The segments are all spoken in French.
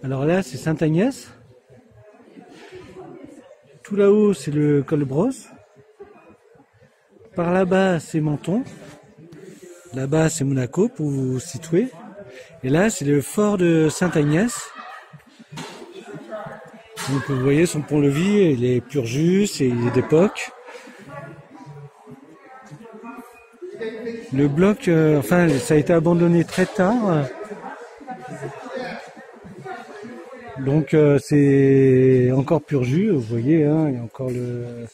Alors là, c'est Sainte-Agnès. Tout là-haut, c'est le col Brosse. Par là-bas, c'est Menton. Là-bas, c'est Monaco, pour vous situer. Et là, c'est le fort de Sainte-Agnès. Donc, vous voyez, son pont-levis, il est Purjus et il est d'époque. Le bloc, enfin, ça a été abandonné très tard. Donc, c'est encore Purjus, vous voyez, hein, il y a encore le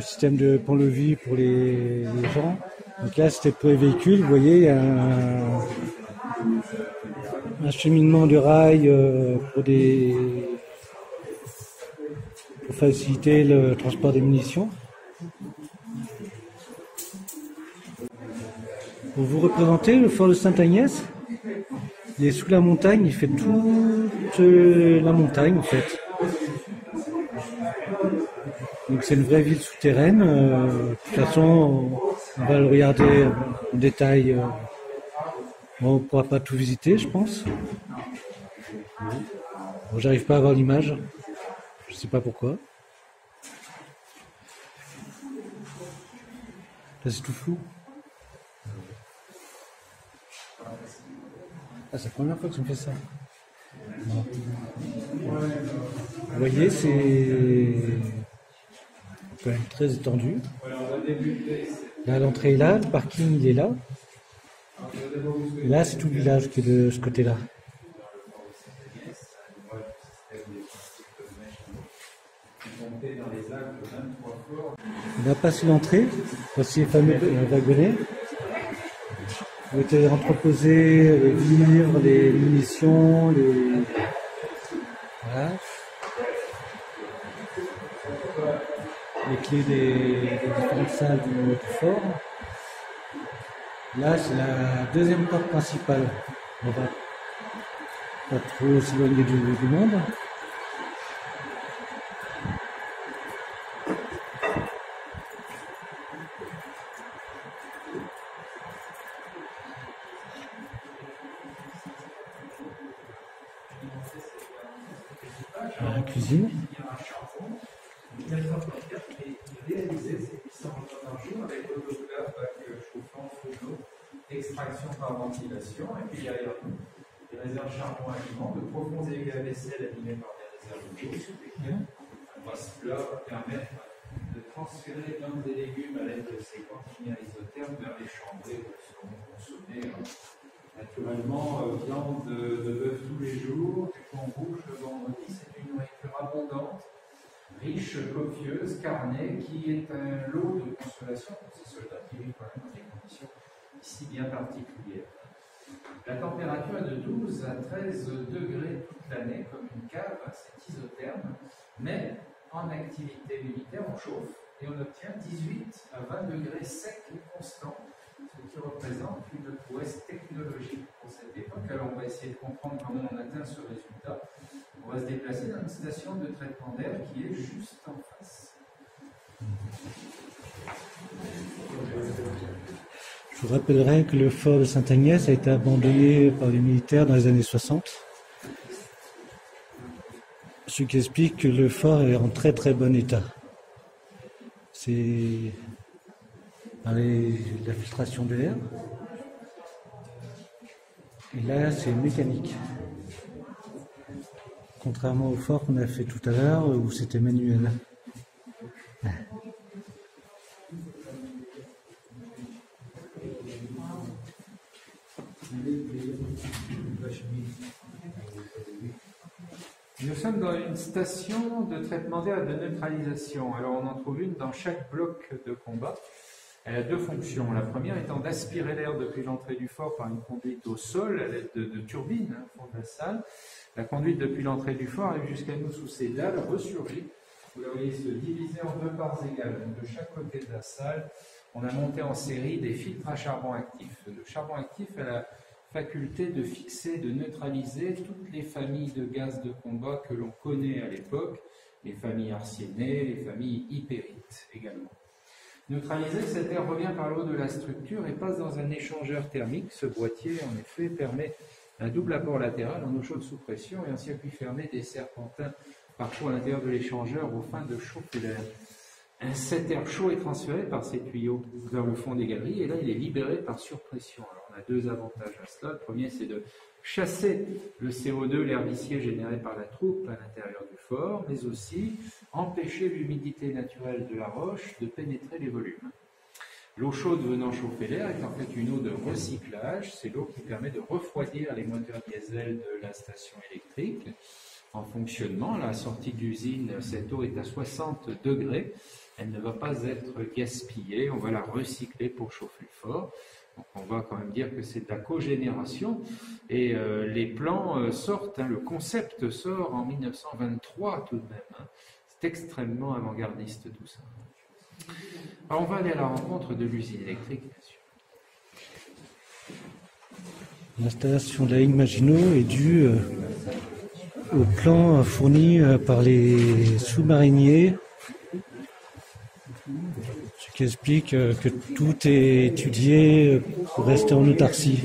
système de pont-levis pour les gens. Donc là, c'était pour les véhicules, vous voyez, il y a un cheminement de rails pour faciliter le transport des munitions. Pour vous représenter le fort de Sainte-Agnès, il est sous la montagne, il fait toute la montagne en fait. Donc c'est une vraie ville souterraine. De toute façon, on va le regarder en détail. Bon, on ne pourra pas tout visiter, je pense. Bon, j'arrive pas à avoir l'image. Je sais pas pourquoi. Là, c'est tout flou. Ah, c'est la première fois que je me fais ça. Non. Vous voyez, c'est quand même très étendu. Là, l'entrée est là, le parking il est là. Et là, c'est tout le village qui est de ce côté-là. On va passer l'entrée. Voici les fameux wagonnets. Où étaient entreposés les vivres, les munitions, voilà. Les clés des différentes salles du fort. Là, c'est la deuxième porte principale. On va pas trop s'éloigner du monde. La cuisine. Extraction par ventilation, et puis derrière nous, des réserves charbon aliments, de profonds égouts à vaisselle animés par des réserves d'eau, sous lesquelles un brasseur va permettre de transférer viandes et légumes à l'aide de ces conteneurs isothermes vers les chambrées où elles seront consommées. Naturellement, viande de bœuf tous les jours, du thon rouge le vendredi, c'est une nourriture abondante, riche, copieuse, carnée, qui est un lot de consolation pour ces soldats qui vivent quand même dans des conditions ici bien particulière. La température est de 12 à 13 degrés toute l'année, comme une cave, c'est isotherme, mais en activité militaire, on chauffe et on obtient 18 à 20 degrés secs et constants, ce qui représente une prouesse technologique pour cette époque. Alors on va essayer de comprendre comment on atteint ce résultat. On va se déplacer dans une station de traitement d'air qui est juste en face. Je vous rappellerai que le fort de Sainte-Agnès a été abandonné par les militaires dans les années 60. Ce qui explique que le fort est en très très bon état. C'est la filtration de l'air. Et là, c'est mécanique. Contrairement au fort qu'on a fait tout à l'heure où c'était manuel. Nous sommes dans une station de traitement d'air et de neutralisation. Alors on en trouve une dans chaque bloc de combat. Elle a deux fonctions. La première étant d'aspirer l'air depuis l'entrée du fort par une conduite au sol à l'aide de turbines au fond de la salle. La conduite depuis l'entrée du fort arrive jusqu'à nous sous ces dalles ressurgées. Vous la voyez se diviser en deux parts égales. Donc de chaque côté de la salle, on a monté en série des filtres à charbon actif. Le charbon actif a la faculté de fixer, de neutraliser toutes les familles de gaz de combat que l'on connaît à l'époque, les familles arsénées, les familles hypérites également. Neutraliser, cet air revient par le haut de la structure et passe dans un échangeur thermique. Ce boîtier, en effet, permet un double apport latéral en eau chaude sous pression et un circuit fermé des serpentins par chaud à l'intérieur de l'échangeur aux fins de chauffer l'air. Cet air chaud est transféré par ces tuyaux vers le fond des galeries et là il est libéré par surpression. Alors on a deux avantages à cela. Le premier c'est de chasser le CO2, l'air vicié généré par la troupe à l'intérieur du fort, mais aussi empêcher l'humidité naturelle de la roche de pénétrer les volumes. L'eau chaude venant chauffer l'air est en fait une eau de recyclage. C'est l'eau qui permet de refroidir les moteurs diesel de la station électrique. En fonctionnement, à la sortie de l'usine, cette eau est à 60 degrés. Elle ne va pas être gaspillée. On va la recycler pour chauffer le fort. Donc on va quand même dire que c'est de la cogénération. Et les plans sortent, le concept sort en 1923 tout de même. C'est extrêmement avant-gardiste tout ça. Alors on va aller à la rencontre de l'usine électrique, bien sûr. L'installation de la ligne Maginot est due au plan fourni par les sous-mariniers, ce qui explique que tout est étudié pour rester en autarcie.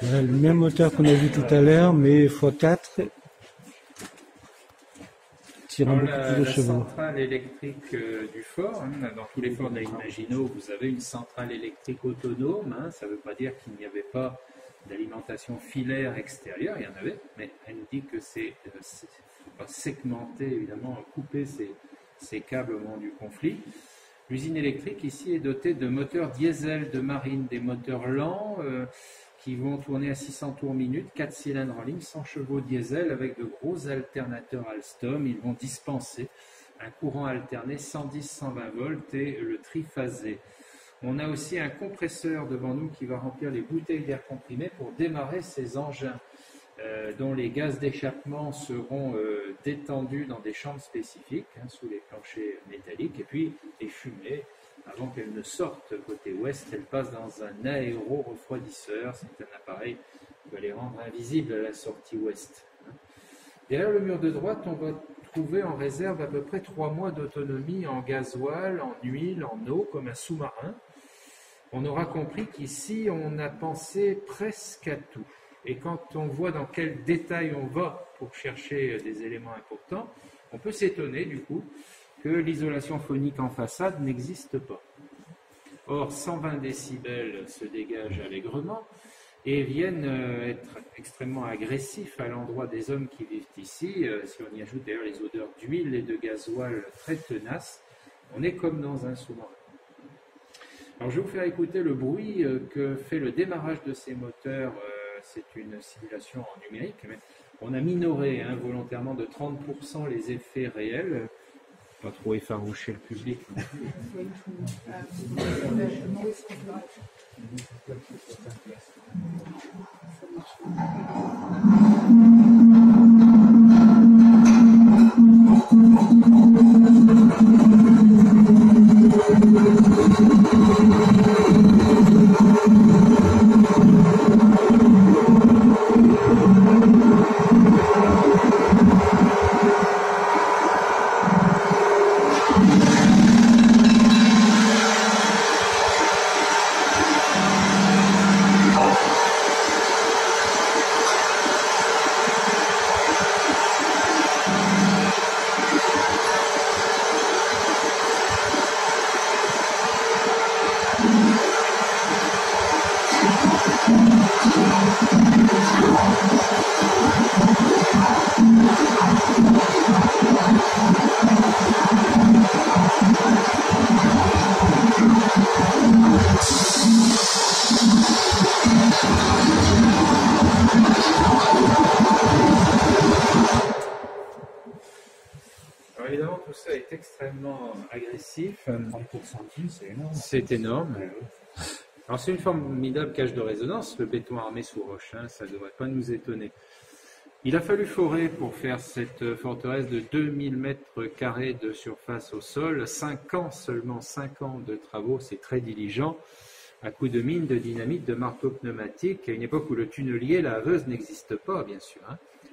Voilà, le même moteur qu'on a vu tout à l'heure, mais x4, tirant beaucoup plus de chevaux. La centrale électrique du fort, dans tous les forts de la ligne Maginot, vous avez une centrale électrique autonome. Ça ne veut pas dire qu'il n'y avait pas d'alimentation filaire extérieure, il y en avait, mais elle nous dit que c'est pas segmenter, évidemment, couper ces câbles au moment du conflit. L'usine électrique ici est dotée de moteurs diesel de marine, des moteurs lents qui vont tourner à 600 tours minute, 4 cylindres en ligne, 100 chevaux diesel avec de gros alternateurs Alstom. Ils vont dispenser un courant alterné 110-120 volts et le triphasé. On a aussi un compresseur devant nous qui va remplir les bouteilles d'air comprimé pour démarrer ces engins dont les gaz d'échappement seront détendus dans des chambres spécifiques sous les planchers métalliques, et puis les fumées, avant qu'elles ne sortent côté ouest, elles passent dans un aéro-refroidisseur. C'est un appareil qui va les rendre invisibles à la sortie ouest. Derrière le mur de droite, on va trouver en réserve à peu près 3 mois d'autonomie en gasoil, en huile, en eau, comme un sous-marin. On aura compris qu'ici, on a pensé presque à tout. Et quand on voit dans quel détail on va pour chercher des éléments importants, on peut s'étonner du coup que l'isolation phonique en façade n'existe pas. Or, 120 décibels se dégagent allègrement et viennent être extrêmement agressifs à l'endroit des hommes qui vivent ici. Si on y ajoute d'ailleurs les odeurs d'huile et de gasoil très tenaces, on est comme dans un sous-marin. Alors, je vais vous faire écouter le bruit que fait le démarrage de ces moteurs. C'est une simulation en numérique, mais on a minoré volontairement de 30% les effets réels, pas trop effaroucher le public. Alors évidemment, tout ça est extrêmement agressif. 30% c'est énorme. C'est énorme. Alors c'est une formidable cage de résonance, le béton armé sous roche, ça ne devrait pas nous étonner. Il a fallu forer pour faire cette forteresse de 2000 mètres carrés de surface au sol, 5 ans seulement, 5 ans de travaux, c'est très diligent, à coups de mine, de dynamite, de marteau pneumatique, à une époque où le tunnelier, la haveuse n'existe pas bien sûr.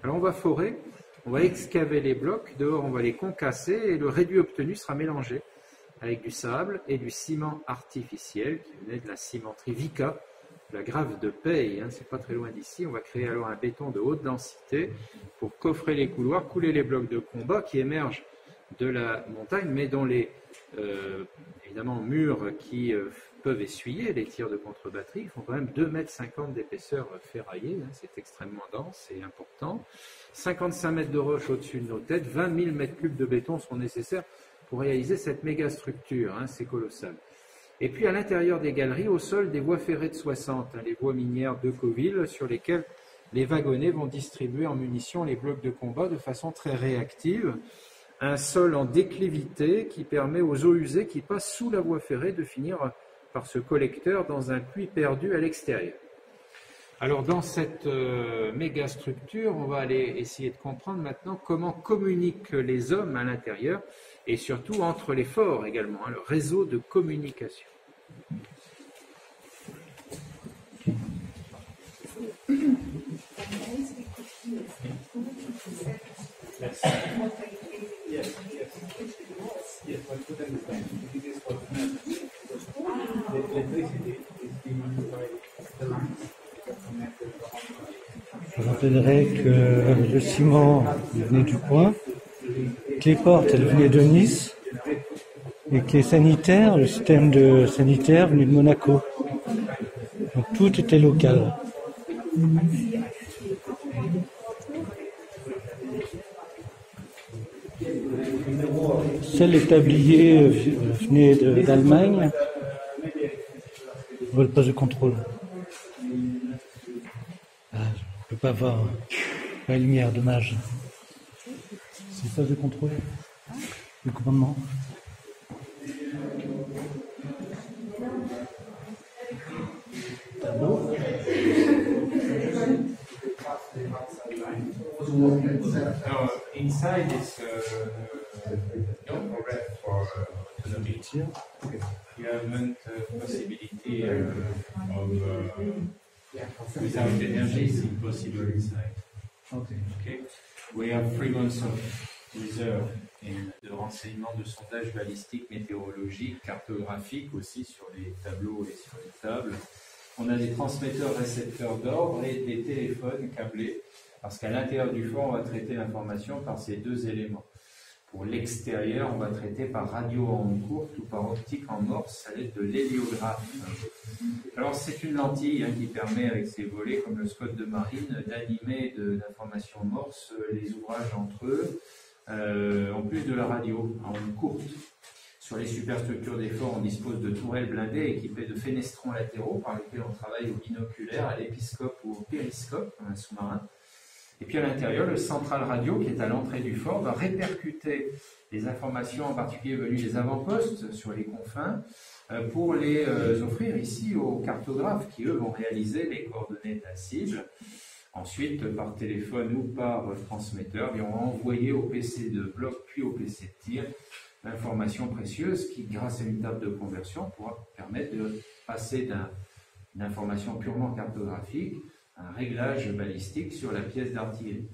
Alors on va forer, on va excaver les blocs, dehors on va les concasser et le réduit obtenu sera mélangé avec du sable et du ciment artificiel qui venait de la cimenterie Vicat, la Grave de Peille, hein, c'est pas très loin d'ici. On va créer alors un béton de haute densité pour coffrer les couloirs, couler les blocs de combat qui émergent de la montagne, mais dont les évidemment murs qui peuvent essuyer les tirs de contre-batterie font quand même 2,50 m d'épaisseur ferraillée, hein, c'est extrêmement dense et important. 55 mètres de roche au-dessus de nos têtes, 20 000 m3 de béton sont nécessaires pour réaliser cette méga structure, hein, c'est colossal. Et puis à l'intérieur des galeries, au sol, des voies ferrées de 60, hein, les voies minières de Coville, sur lesquelles les wagonnets vont distribuer en munitions les blocs de combat de façon très réactive. Un sol en déclivité qui permet aux eaux usées qui passent sous la voie ferrée de finir par ce collecteur dans un puits perdu à l'extérieur. Alors dans cette méga structure, on va aller essayer de comprendre maintenant comment communiquent les hommes à l'intérieur et surtout entre les forts également, hein, le réseau de communication. Je rappellerai que le ciment venait du coin, que les portes elles venaient de Nice et que les sanitaires, le système de sanitaire venait de Monaco. Donc tout était local. Seul les tabliers venaient d'Allemagne. On voit le poste de contrôle. Ah, je ne peux pas voir la lumière, dommage. C'est le poste de contrôle. Le commandement. Tableau. Inside is no program for autonomy. You haven't possibility of without energy, it's impossible inside. Okay. We have 3 months of reserve de renseignements, de sondage balistique, météorologique, cartographique aussi sur les tableaux et sur les tables. On a des transmetteurs récepteurs d'ordre et des téléphones câblés, parce qu'à l'intérieur du fort, on va traiter l'information par ces deux éléments. Pour l'extérieur, on va traiter par radio en onde courte ou par optique en morse à l'aide de l'héliographe. Alors c'est une lentille qui permet, avec ses volets comme le Scott de marine, d'animer d'informations morse les ouvrages entre eux, en plus de la radio en onde courte. Sur les superstructures des forts, on dispose de tourelles blindées équipées de fenestrons latéraux par lesquels on travaille au binoculaire, à l'épiscope ou au périscope, un sous-marin. Et puis à l'intérieur, le central radio qui est à l'entrée du fort va répercuter les informations, en particulier venues des avant-postes sur les confins, pour les offrir ici aux cartographes qui, eux, vont réaliser les coordonnées de la cible. Ensuite, par téléphone ou par transmetteur, ils vont envoyer au PC de bloc puis au PC de tir l'information précieuse qui, grâce à une table de conversion, pourra permettre de passer d'une information purement cartographique à un réglage balistique sur la pièce d'artillerie.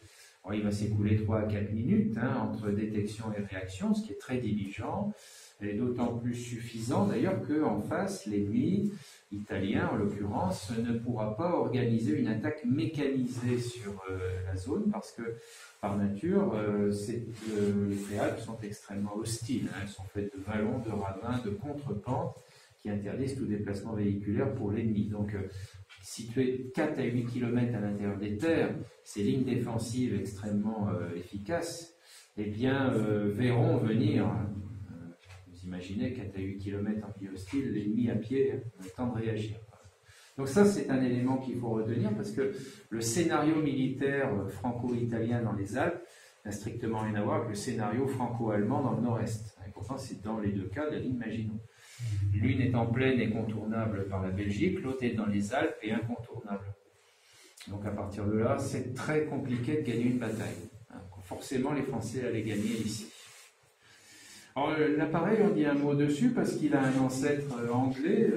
Alors, il va s'écouler 3 à 4 minutes entre détection et réaction, ce qui est très diligent, et d'autant plus suffisant d'ailleurs qu'en face, l'ennemi italien, en l'occurrence, ne pourra pas organiser une attaque mécanisée sur la zone, parce que par nature, les Alpes sont extrêmement hostiles. Elles sont faites de vallons, de ravins, de contrepentes qui interdisent tout déplacement véhiculaire pour l'ennemi. Donc, situées 4 à 8 km à l'intérieur des terres, ces lignes défensives extrêmement efficaces, eh bien, verront venir, vous imaginez, 4 à 8 km en pied hostile, l'ennemi à pied, a le temps de réagir. Donc ça, c'est un élément qu'il faut retenir, parce que le scénario militaire franco-italien dans les Alpes n'a strictement rien à voir avec le scénario franco-allemand dans le nord-est. Et pourtant, c'est dans les deux cas la ligne Maginot. L'une est en plaine et contournable par la Belgique, l'autre est dans les Alpes et incontournable. Donc à partir de là, c'est très compliqué de gagner une bataille. Forcément, les Français allaient gagner ici. Alors l'appareil, on dit un mot dessus parce qu'il a un ancêtre anglais.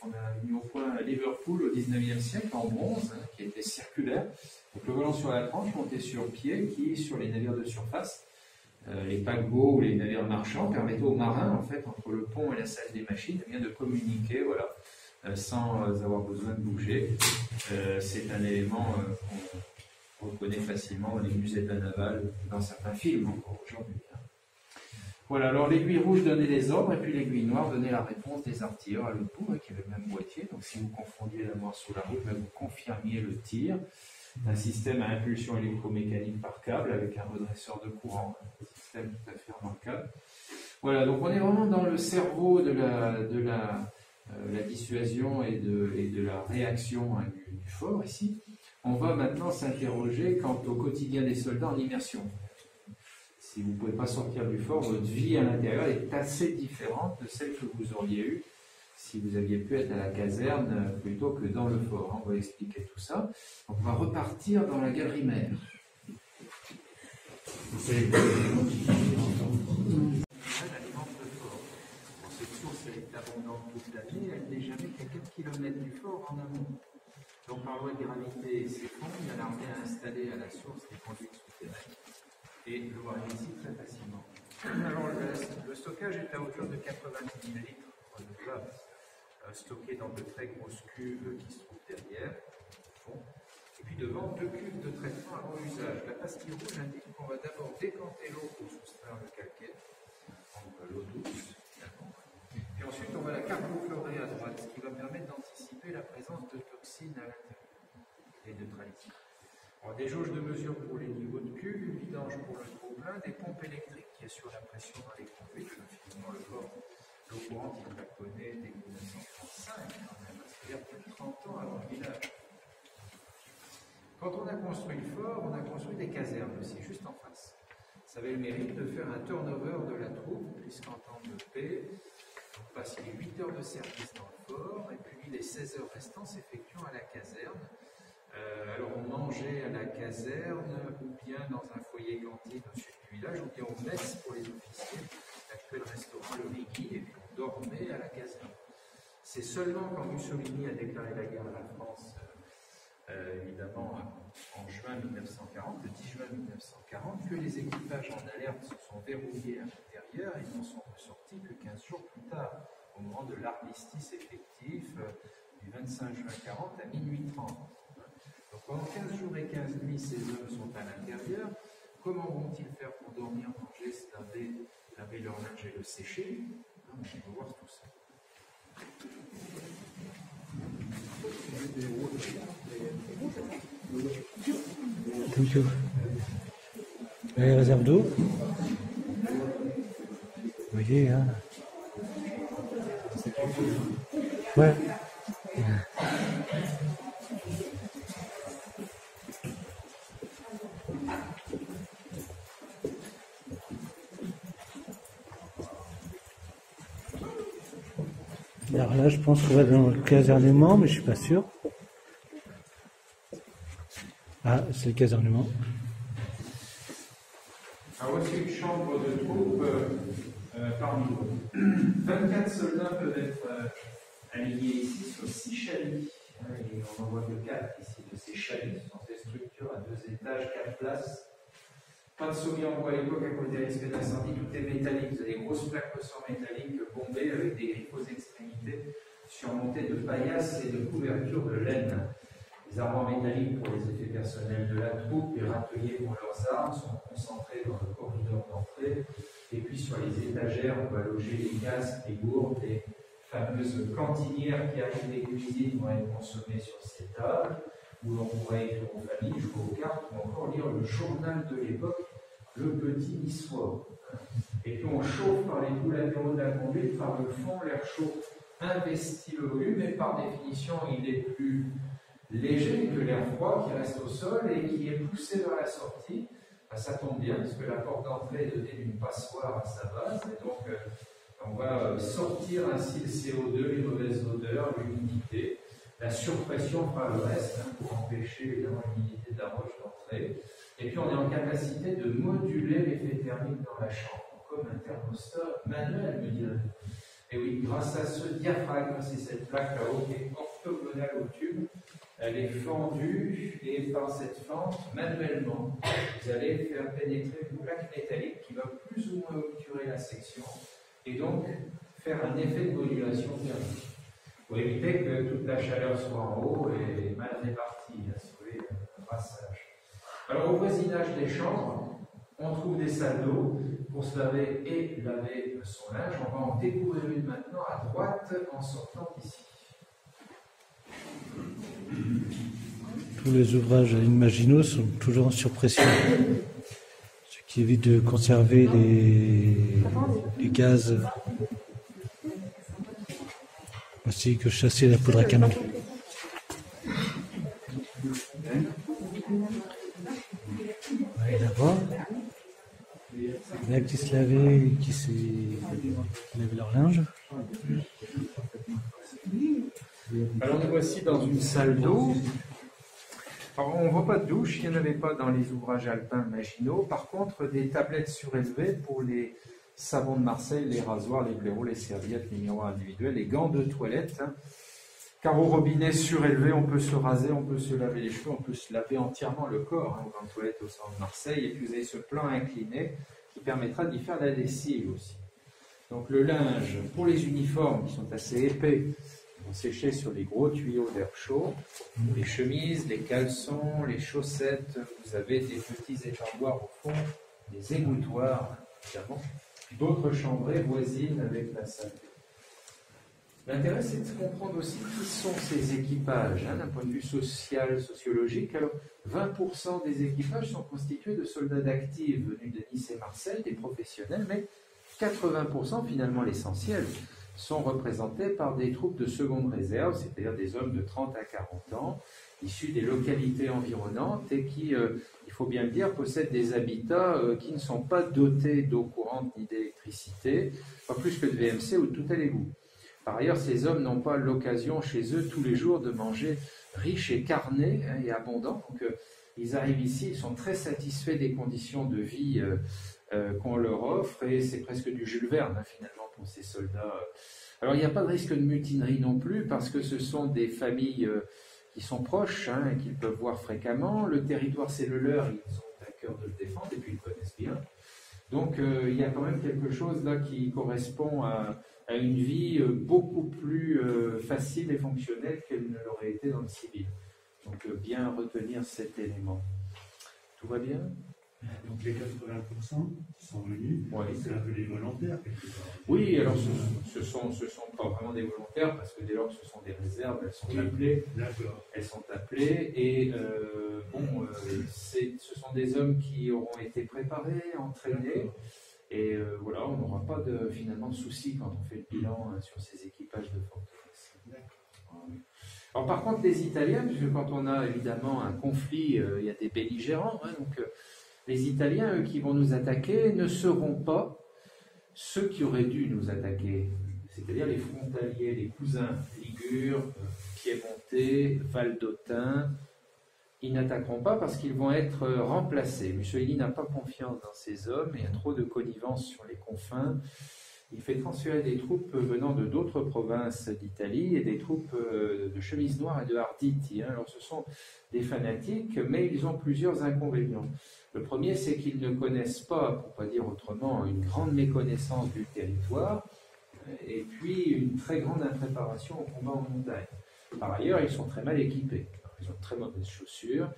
On a mis au point à Liverpool au 19e siècle en bronze, qui était circulaire. Donc le volant sur la tranche, monté sur pied, qui, sur les navires de surface, les paquebots ou les navires marchands permettaient aux marins, en fait, entre le pont et la salle des machines, eh bien, de communiquer, voilà, sans avoir besoin de bouger. C'est un élément qu'on reconnaît facilement dans les musées de la navale, dans certains films encore aujourd'hui. Voilà, alors l'aiguille rouge donnait les ordres et puis l'aiguille noire donnait la réponse des artilleurs à l'autre bout, qui avait le même boîtier. Donc si vous confondiez la noire sous la rouge, vous confirmiez le tir d'un système à impulsion électromécanique par câble avec un redresseur de courant. Un système tout à fait remarquable. Voilà, donc on est vraiment dans le cerveau de la dissuasion et de la réaction du fort ici. On va maintenant s'interroger quant au quotidien des soldats en immersion. Si vous ne pouvez pas sortir du fort, votre vie à l'intérieur est assez différente de celle que vous auriez eue si vous aviez pu être à la caserne plutôt que dans le fort. On va expliquer tout ça. Donc on va repartir dans la galerie mère. Cette source est abondante toute l'année, elle n'est jamais qu'à quelques kilomètres du fort en amont. Donc par loi de gravité et ses fonds, l'armée a installé à la source des conduites souterraines. Et l'eau arrive ici très facilement. Alors le stockage est à hauteur de 90 000 litres renouvelables, stockés dans de très grosses cuves qui se trouvent derrière, au fond. Et puis devant, 2 cuves de traitement avant usage. La pastille rouge indique qu'on va d'abord décanter l'eau pour soustraire le calcaire, prendre l'eau douce, finalement. Puis ensuite, on va la carboflorer à droite, ce qui va permettre d'anticiper la présence de toxines à l'intérieur et de neutraliser. Alors, des jauges de mesure pour les niveaux de cuve, une vidange pour le trop-plein, des pompes électriques qui assurent la pression dans les conduites. Finalement, le fort, l'eau courante, il la connaît dès 1935, quand même, c'est-à-dire plus de 30 ans avant le village. Quand on a construit le fort, on a construit des casernes aussi, juste en face. Ça avait le mérite de faire un turnover de la troupe, puisqu'en temps de paix, on passe les 8 heures de service dans le fort, et puis les 16 heures restantes s'effectuant à la caserne. Alors on mangeait à la caserne, ou bien dans un foyer cantine au sud du village, ou bien au mess pour les officiers, l'actuel restaurant Le Rigui, et puis on dormait à la caserne. C'est seulement quand Mussolini a déclaré la guerre à la France, évidemment en juin 1940, le 10 juin 1940, que les équipages en alerte se sont verrouillés à l'intérieur et n'en sont ressortis que 15 jours plus tard, au moment de l'armistice effectif du 25 juin 40 à minuit 30. Donc pendant 15 jours et 15 nuits, ces hommes sont à l'intérieur. Comment vont-ils faire pour dormir, manger, se laver leur linge et le sécher? On va voir tout ça. Thank you. Les réserves d'eau. Vous voyez, hein. Ouais. Alors là, je pense qu'on va dans le casernement, mais je suis pas sûr. Ah, c'est le casernement. Alors voici une chambre de troupe parmi nous. 24 soldats peuvent être alignés ici sur 6 chalets. Et on en voit que 4 ici de ces chalets. Ce sont ces structures à 2 étages, 4 places. Pas de sommier en bois à l'époque à cause des risques d'incendie, tout est métallique. Vous avez des grosses plaques ressort métalliques bombées avec des griffes aux extrémités, surmontées de paillasses et de couvertures de laine. Les armoires métalliques pour les effets personnels de la troupe, les râteliers pour leurs armes sont concentrés dans le corridor d'entrée. Et puis sur les étagères, on va loger les casques, les gourdes, les fameuses cantinières qui arrivent des cuisines vont être consommées sur ces tables, où l'on pourrait écrire aux familles, jouer aux cartes ou encore lire le journal de l'époque, le Petit Niçois. Et puis on chauffe par les bouts latéraux de la conduite, par le fond, l'air chaud investit le volume, et par définition, il est plus léger que l'air froid qui reste au sol et qui est poussé vers la sortie. Ben, ça tombe bien, parce que la porte d'entrée est dotée d'une passoire à sa base, et donc on va sortir ainsi le CO2, les mauvaises odeurs, l'humidité. La surpression fera le reste, pour empêcher évidemment l'humidité de la roche d'entrée. Et puis on est en capacité de moduler l'effet thermique dans la chambre, comme un thermostat manuel, me direz-vous. Et oui, grâce à ce diaphragme, c'est cette plaque là-haut qui est orthogonale au tube, Elle est fendue et par cette fente, manuellement, vous allez faire pénétrer une plaque métallique qui va plus ou moins obturer la section et donc faire un effet de modulation thermique pour éviter que toute la chaleur soit en haut et mal répartie sur les brassages. Alors au voisinage des chambres, on trouve des salles d'eau pour se laver et laver son linge. On va en découvrir une maintenant à droite en sortant d'ici. Tous les ouvrages à Maginot sont toujours sur pression, ce qui évite de conserver les gaz ainsi que chasser la poudre à canon. Ouais, d'abord, là qui se lavaient, qui lavaient leur linge. Alors nous voici dans une salle d'eau. Alors on ne voit pas de douche, il n'y en avait pas dans les ouvrages alpins Maginot. Par contre, des tablettes surélevées pour les savons de Marseille, les rasoirs, les blaireaux, les serviettes, les miroirs individuels, les gants de toilette. Car au robinet surélevé, on peut se raser, on peut se laver les cheveux, on peut se laver entièrement le corps, au gant de toilette au centre de Marseille. Et puis vous avez ce plan incliné qui permettra d'y faire la lessive aussi. Donc le linge pour les uniformes qui sont assez épais, vont sécher sur les gros tuyaux d'air chaud. Les chemises, les caleçons, les chaussettes, vous avez des petits étendoirs au fond, des égouttoirs, évidemment. D'autres chambrées voisines avec la salle. L'intérêt, c'est de comprendre aussi qui sont ces équipages, d'un point de vue social, sociologique. Alors, 20% des équipages sont constitués de soldats d'actifs venus de Nice et Marseille, des professionnels, mais 80%, finalement l'essentiel, sont représentés par des troupes de seconde réserve, c'est-à-dire des hommes de 30 à 40 ans, issus des localités environnantes et qui, il faut bien le dire, possèdent des habitats qui ne sont pas dotés d'eau courante ni d'électricité, pas plus que de VMC ou de tout à l'égout. Par ailleurs, ces hommes n'ont pas l'occasion chez eux tous les jours de manger riche et carné et abondant. Donc, ils arrivent ici, ils sont très satisfaits des conditions de vie qu'on leur offre et c'est presque du Jules Verne finalement pour ces soldats. Alors, il n'y a pas de risque de mutinerie non plus parce que ce sont des familles qui sont proches et qu'ils peuvent voir fréquemment. Le territoire, c'est le leur, ils ont à cœur de le défendre et puis ils le connaissent bien. Donc, il y a quand même quelque chose là qui correspond à une vie beaucoup plus facile et fonctionnelle qu'elle ne l'aurait été dans le civil. Donc, bien retenir cet élément. Tout va bien ? Donc les 80% qui sont venus, c'est un peu les volontaires quelque part. Oui, alors ce sont pas vraiment des volontaires parce que dès lors que ce sont des réserves, elles sont appelées. D'accord. Elles sont appelées et ce sont des hommes qui auront été préparés, entraînés. Et voilà, on n'aura pas finalement de soucis quand on fait le bilan sur ces équipages de forteresse. Alors par contre, les Italiens, puisque quand on a évidemment un conflit, il y a des belligérants, donc les Italiens, eux, qui vont nous attaquer, ne seront pas ceux qui auraient dû nous attaquer, c'est-à-dire les frontaliers, les cousins ligures, piémontais, valdôtains. Ils n'attaqueront pas parce qu'ils vont être remplacés. Mussolini n'a pas confiance dans ces hommes, il y a trop de connivence sur les confins. Il fait transférer des troupes venant de d'autres provinces d'Italie et des troupes de chemises noires et de Arditi. Alors ce sont des fanatiques, mais ils ont plusieurs inconvénients. Le premier, c'est qu'ils ne connaissent pas, pour ne pas dire autrement, une grande méconnaissance du territoire et puis une très grande impréparation au combat en montagne. Par ailleurs, ils sont très mal équipés. Ils ont de très mauvaises chaussures.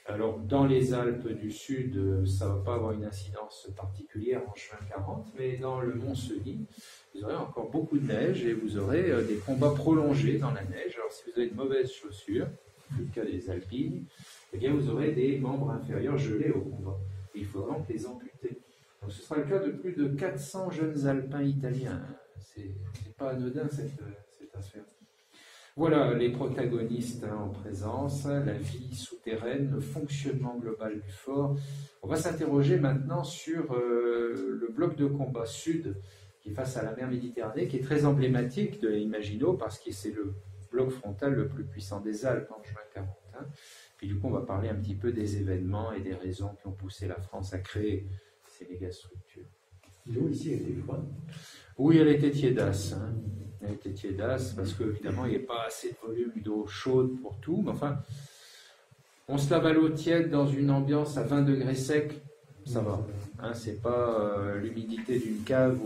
Alors, dans les Alpes du Sud, ça ne va pas avoir une incidence particulière en juin 40, mais dans le Mont-Cenis, vous aurez encore beaucoup de neige et vous aurez des combats prolongés dans la neige. Alors, si vous avez de mauvaises chaussures, c'est le cas des alpines, eh bien, vous aurez des membres inférieurs gelés au combat. Et il faudra donc les amputer. Donc, ce sera le cas de plus de 400 jeunes alpins italiens. C'est pas anodin cette affaire. Voilà les protagonistes en présence, la vie souterraine, le fonctionnement global du fort. On va s'interroger maintenant sur le bloc de combat sud qui est face à la mer Méditerranée, qui est très emblématique de Maginot parce que c'est le bloc frontal le plus puissant des Alpes en juin 40. Puis du coup, on va parler un petit peu des événements et des raisons qui ont poussé la France à créer ces mégastructures. L'eau ici était froide. Oui, elle était tiédasse. a été tiédasse, parce qu'évidemment, il n'y a pas assez de volume d'eau chaude pour tout. Mais enfin, on se lave à l'eau tiède dans une ambiance à 20 degrés sec, ça va. Hein, c'est pas l'humidité d'une cave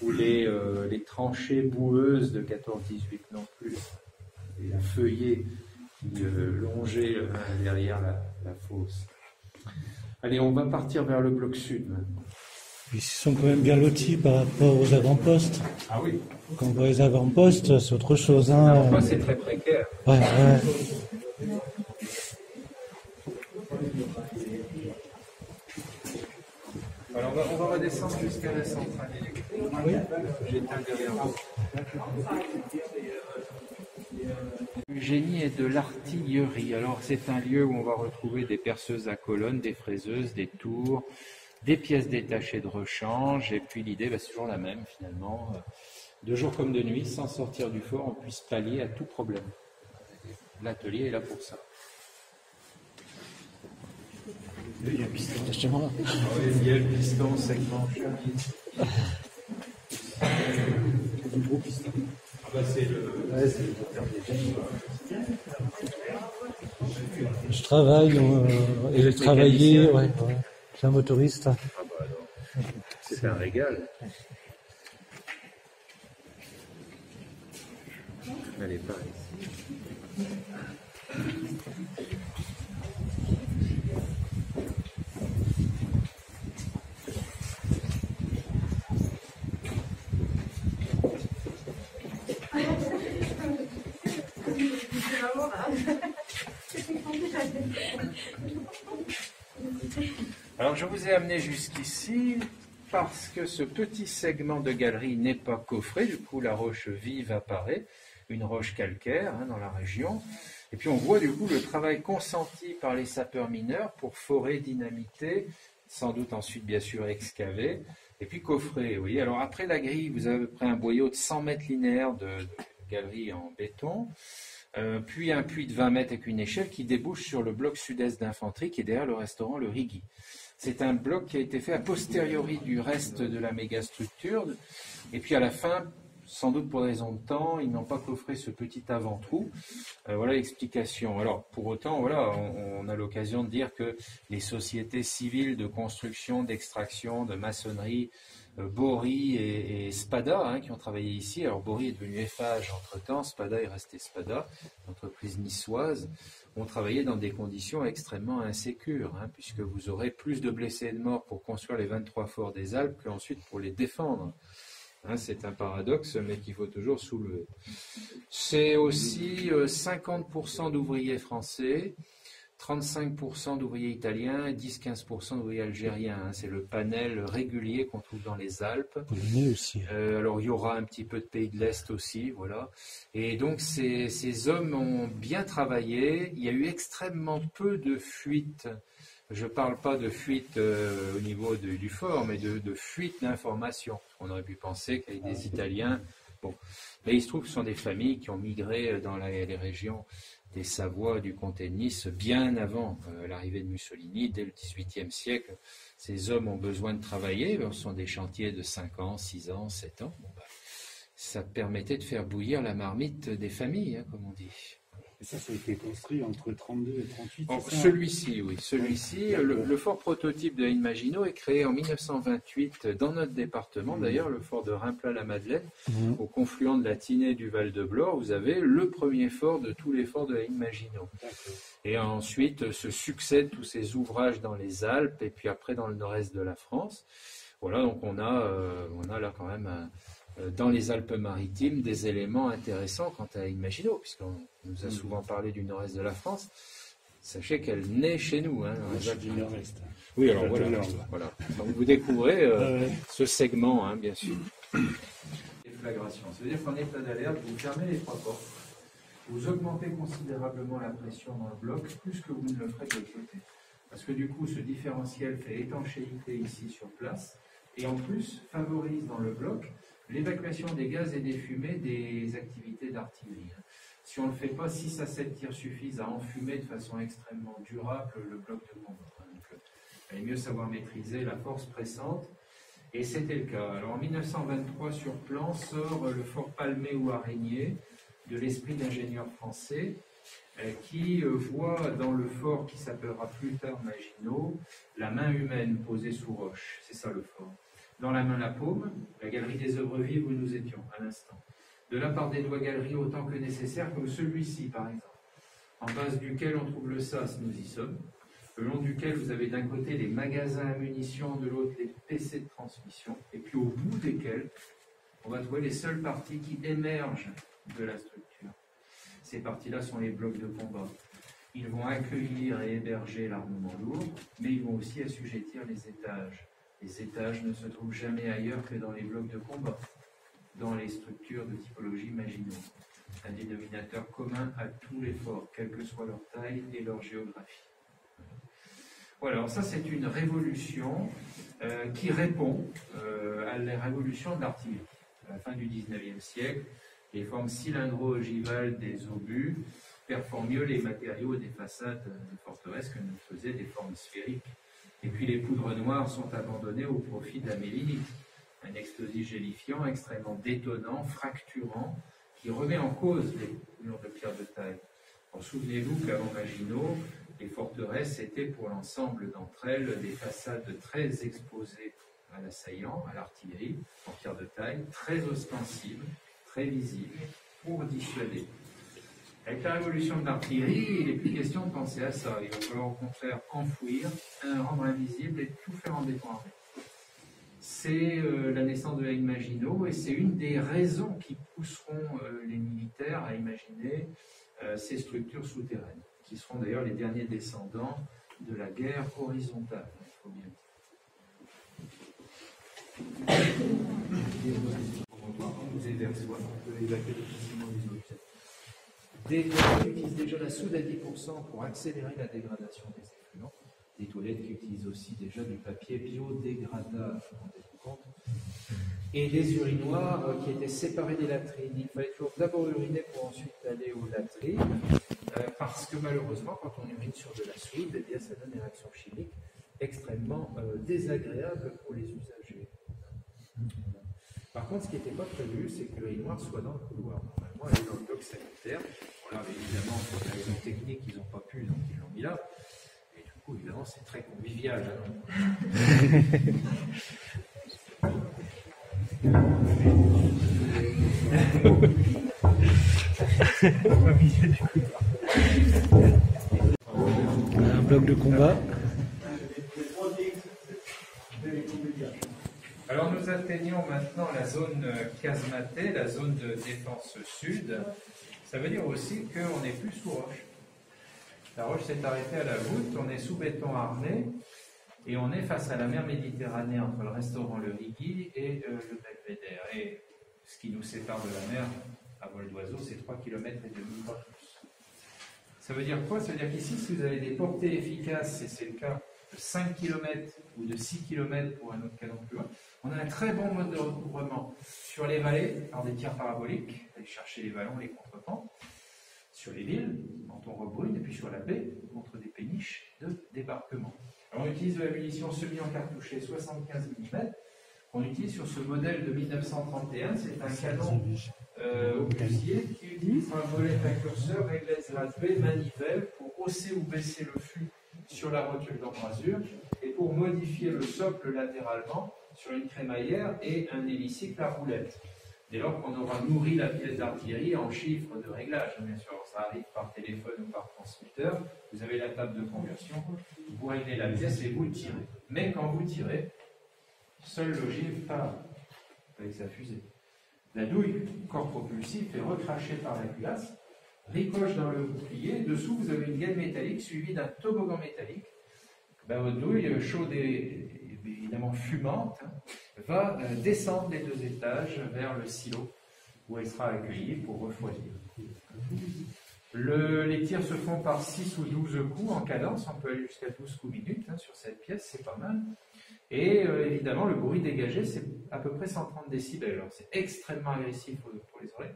ou les tranchées boueuses de 14-18 non plus. Et la feuillée qui longeait derrière la fosse. Allez, on va partir vers le bloc sud maintenant. Ils sont quand même bien lotis par rapport aux avant-postes. Ah oui. Quand on voit les avant-postes, c'est autre chose. Hein. Alors, c'est très précaire. Ouais. Alors, on va redescendre jusqu'à la centrale électrique. Oui. J'éteins derrière vous. Le génie est de l'artillerie. Alors, c'est un lieu où on va retrouver des perceuses à colonnes, des fraiseuses, des tours, des pièces détachées de rechange. Et puis, l'idée, c'est toujours la même, finalement. De jour comme de nuit, sans sortir du fort, on puisse pallier à tout problème. L'atelier est là pour ça. Il y a un piston, justement. Il y a le piston segment chemise. Du gros piston. Ah bah c'est le... Ouais, c'est le moteur des génies. Je travaille, et j'ai travaillé, ouais. Je suis un motoriste. Ah bah alors, c'est un régal. Allez, par ici. Alors je vous ai amené jusqu'ici parce que ce petit segment de galerie n'est pas coffré, du coup la roche vive apparaît, une roche calcaire dans la région, et puis on voit du coup le travail consenti par les sapeurs mineurs pour forer, dynamiter, sans doute ensuite bien sûr excaver, et puis coffrer. Oui. Alors après la grille, vous avez à peu près un boyau de 100 mètres linéaires de galerie en béton, puis un puits de 20 mètres avec une échelle qui débouche sur le bloc sud-est d'infanterie qui est derrière le restaurant Le Rigui. C'est un bloc qui a été fait a posteriori du reste de la mégastructure. Et puis à la fin, sans doute pour des raisons de temps, ils n'ont pas coffré ce petit avant-trou. Voilà l'explication. Alors pour autant, voilà, on a l'occasion de dire que les sociétés civiles de construction, d'extraction, de maçonnerie, Bory et Spada, qui ont travaillé ici. Alors Bory est devenu Eiffage entre-temps, Spada est resté Spada, entreprise niçoise, ont travaillé dans des conditions extrêmement insécures, puisque vous aurez plus de blessés et de morts pour construire les 23 forts des Alpes qu'ensuite pour les défendre. C'est un paradoxe, mais qu'il faut toujours soulever. C'est aussi 50% d'ouvriers français, 35% d'ouvriers italiens et 10-15% d'ouvriers algériens. C'est le panel régulier qu'on trouve dans les Alpes. Polonais aussi. Alors il y aura un petit peu de pays de l'Est aussi, voilà. Et donc ces hommes ont bien travaillé. Il y a eu extrêmement peu de fuites. Je ne parle pas de fuites au niveau du fort, mais de fuites d'informations. On aurait pu penser qu'avec des Italiens... Bon. Mais il se trouve que ce sont des familles qui ont migré dans les régions des Savoies, du comté de Nice, bien avant l'arrivée de Mussolini, dès le XVIIIe siècle. Ces hommes ont besoin de travailler, ce sont des chantiers de 5 ans, 6 ans, 7 ans. Ça permettait de faire bouillir la marmite des familles, comme on dit. Et ça a été construit entre 32 et 38. Celui-ci, oui. Celui-ci, le fort prototype de Haine Maginot est créé en 1928 dans notre département. D'ailleurs, le fort de Reims-la-Madeleine, au confluent de la Tinée et du Val-de-Blore, vous avez le premier fort de tous les forts de Haine Maginot. Et ensuite, se succèdent tous ces ouvrages dans les Alpes et puis après dans le nord-est de la France. Voilà, donc on a là quand même dans les Alpes-Maritimes des éléments intéressants quant à Haine Maginot, puisqu'on nous a souvent parlé du nord-est de la France. Sachez qu'elle naît chez nous. Dans les Alpes du nord-est. Oui, alors voilà. Donc vous découvrez ce segment, bien sûr. Déflagration, c'est-à-dire qu'en état d'alerte, vous fermez les 3 portes, vous augmentez considérablement la pression dans le bloc, plus que vous ne le ferez de l'autre côté. Parce que du coup, ce différentiel fait étanchéité ici sur place, et en plus favorise dans le bloc l'évacuation des gaz et des fumées des activités d'artillerie. Si on ne le fait pas, 6 à 7 tirs suffisent à enfumer de façon extrêmement durable le bloc de bombe. Donc, il est mieux savoir maîtriser la force pressante Et c'était le cas. Alors en 1923, sur plan, sort le fort Palmé ou Araignée de l'esprit d'ingénieurs français qui voit dans le fort qui s'appellera plus tard Maginot la main humaine posée sous roche. C'est ça le fort. Dans la main la paume, la galerie des œuvres vives où nous étions à l'instant. De la part des doigts galeries autant que nécessaire, comme celui-ci par exemple, en base duquel on trouve le sas, nous y sommes, le long duquel vous avez d'un côté les magasins à munitions, de l'autre les PC de transmission, et puis au bout desquels on va trouver les seules parties qui émergent de la structure. Ces parties-là sont les blocs de combat. Ils vont accueillir et héberger l'armement lourd, mais ils vont aussi assujettir les étages. Les étages ne se trouvent jamais ailleurs que dans les blocs de combat, dans les structures de typologie Maginot. Un dénominateur commun à tous les forts, quelle que soit leur taille et leur géographie. Voilà, alors ça c'est une révolution qui répond à la révolution de l'artillerie. À la fin du XIXe siècle, les formes cylindro-ogivales des obus perforent mieux les matériaux des façades des forteresses que ne faisaient des formes sphériques. Et puis les poudres noires sont abandonnées au profit de la mélinite, un explosif gélifiant extrêmement détonnant, fracturant, qui remet en cause les murs de pierre de taille. Souvenez-vous qu'avant Maginot, les forteresses étaient pour l'ensemble d'entre elles des façades très exposées à l'assaillant, à l'artillerie, en pierre de taille, très ostensibles, très visibles, pour dissuader. Avec la révolution de l'artillerie, il n'est plus question de penser à ça. Il va falloir au contraire enfouir, rendre invisible et tout faire en béton armé. C'est la naissance de la ligne Maginot et c'est une des raisons qui pousseront les militaires à imaginer ces structures souterraines, qui seront d'ailleurs les derniers descendants de la guerre horizontale, il faut bien dire. Des toilettes qui utilisent déjà la soude à 10% pour accélérer la dégradation des effluents. Des toilettes qui utilisent aussi déjà du papier biodégradable, rendez-vous compte. Et des urinoirs qui étaient séparés des latrines. Il fallait toujours d'abord uriner pour ensuite aller aux latrines, parce que malheureusement, quand on urine sur de la soude, eh bien, ça donne des réactions chimiques extrêmement désagréables pour les usagers. Par contre, ce qui n'était pas prévu, c'est que l'urinoir soit dans le couloir. Normalement, elle est dans le bloc sanitaire. Voilà, évidemment, pour des raisons techniques, ils n'ont pas pu, donc ils l'ont mis là. Et du coup, évidemment, c'est très convivial. Un bloc de combat. Alors nous atteignons maintenant la zone casematée, la zone de défense sud. Ça veut dire aussi qu'on n'est plus sous roche. La roche s'est arrêtée à la voûte, on est sous béton armé et on est face à la mer Méditerranée entre le restaurant Le Rigui et le Belvédère. Et ce qui nous sépare de la mer à vol d'oiseau, c'est 3,5 km, pas plus. Ça veut dire quoi? Ça veut dire qu'ici, si vous avez des portées efficaces, et c'est le cas de 5 km ou de 6 km pour un autre canon plus loin, on a un très bon mode de recouvrement sur les vallées par des tirs paraboliques, aller chercher les vallons, les contrepans, sur les villes, quand on rebrune, et puis sur la baie, contre des péniches de débarquement. Alors on utilise de la munition semi-encartouchée 75 mm, qu'on utilise sur ce modèle de 1931, c'est un canon obusier qui utilise un volet précurseur, réglaise graduée, manivelle pour hausser ou baisser le fût sur la rotule d'embrasure et pour modifier le socle latéralement sur une crémaillère et un hélicycle à roulette. Dès lors qu'on aura nourri la pièce d'artillerie en chiffres de réglage, bien sûr, ça arrive par téléphone ou par transmetteur, vous avez la table de conversion, vous réglez la pièce et vous tirez. Mais quand vous tirez, seule l'ogive part avec sa fusée. La douille, corps propulsif, est recrachée par la culasse, ricoche dans le bouclier. Dessous, vous avez une gaine métallique suivie d'un toboggan métallique. Votre douille, chaude et évidemment fumante, va descendre les 2 étages vers le silo où elle sera accueillie pour refroidir. Les tirs se font par 6 ou 12 coups en cadence. On peut aller jusqu'à 12 coups minutes sur cette pièce, c'est pas mal. Et évidemment, le bruit dégagé, c'est à peu près 130 décibels. Alors, c'est extrêmement agressif pour les oreilles.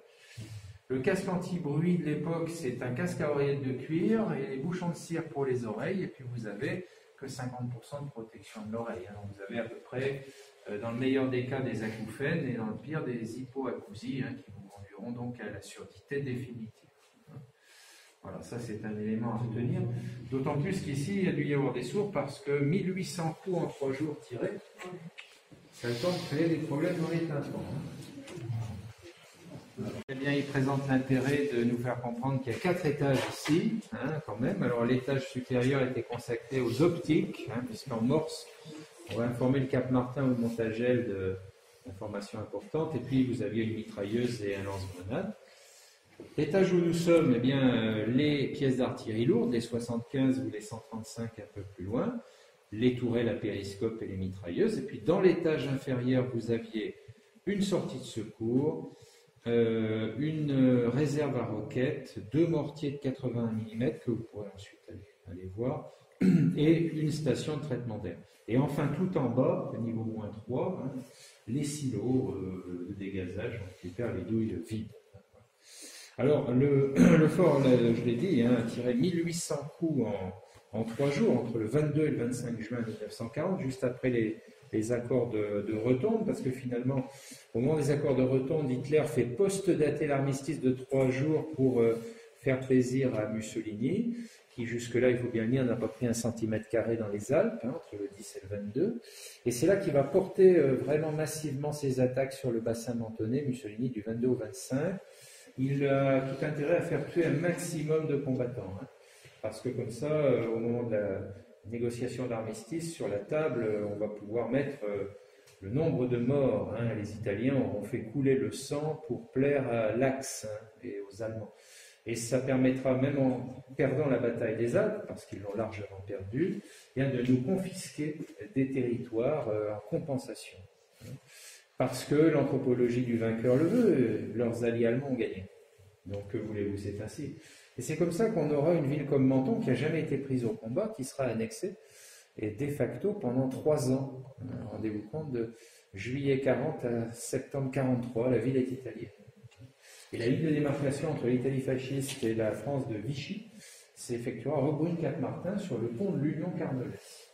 Le casque anti-bruit de l'époque, c'est un casque à oreillettes de cuir et les bouchons de cire pour les oreilles. Et puis, vous avez que 50% de protection de l'oreille. Alors, vous avez à peu près dans le meilleur des cas des acouphènes et dans le pire des hypoacousies, hein, qui vous conduiront donc à la surdité définitive. Voilà, ça c'est un élément à retenir. D'autant plus qu'ici, il y a dû y avoir des sourds parce que 1800 coups en 3 jours tirés, ça a le temps de créer des problèmes dans les tympans. Eh bien, il présente l'intérêt de nous faire comprendre qu'il y a 4 étages ici, hein, quand même. Alors, l'étage supérieur était consacré aux optiques, hein, puisqu'en Morse, on va informer le Cap Martin ou le Montagel d'informations importantes. Et puis, vous aviez une mitrailleuse et un lance-grenade. L'étage où nous sommes, eh bien, les pièces d'artillerie lourde, les 75 ou les 135 un peu plus loin, les tourelles à périscope et les mitrailleuses. Et puis, dans l'étage inférieur, vous aviez une sortie de secours, une réserve à roquettes, 2 mortiers de 81 mm que vous pourrez ensuite aller voir, et une station de traitement d'air. Et enfin, tout en bas, au niveau -3, hein, les silos de dégazage qui perdent les douilles vides. Alors, le fort, là, je l'ai dit, hein, a tiré 1800 coups en 3 jours, entre le 22 et le 25 juin 1940, juste après les accords de Rotonde, parce que finalement, au moment des accords de Rotonde, Hitler fait post-dater l'armistice de 3 jours pour faire plaisir à Mussolini, qui jusque-là, il faut bien le dire, n'a pas pris 1 cm² dans les Alpes, hein, entre le 10 et le 22. Et c'est là qu'il va porter vraiment massivement ses attaques sur le bassin mentonné, Mussolini, du 22 au 25. Il a tout intérêt à faire tuer un maximum de combattants, hein, parce que comme ça, au moment de la négociation d'armistice, sur la table, on va pouvoir mettre le nombre de morts. Hein. Les Italiens auront fait couler le sang pour plaire à l'Axe, hein, et aux Allemands. Et ça permettra, même en perdant la bataille des Alpes, parce qu'ils l'ont largement perdue, de nous confisquer des territoires en compensation. Hein. Parce que l'anthropologie du vainqueur le veut, leurs alliés allemands ont gagné. Donc, que voulez-vous, c'est ainsi. Et c'est comme ça qu'on aura une ville comme Menton qui n'a jamais été prise au combat, qui sera annexée, et de facto pendant 3 ans. Rendez-vous compte, de juillet 40 à septembre 43, la ville est italienne. Et la ligne de démarcation entre l'Italie fasciste et la France de Vichy s'effectuera à Robrune-Cap-Martin sur le pont de l'Union Carnelès.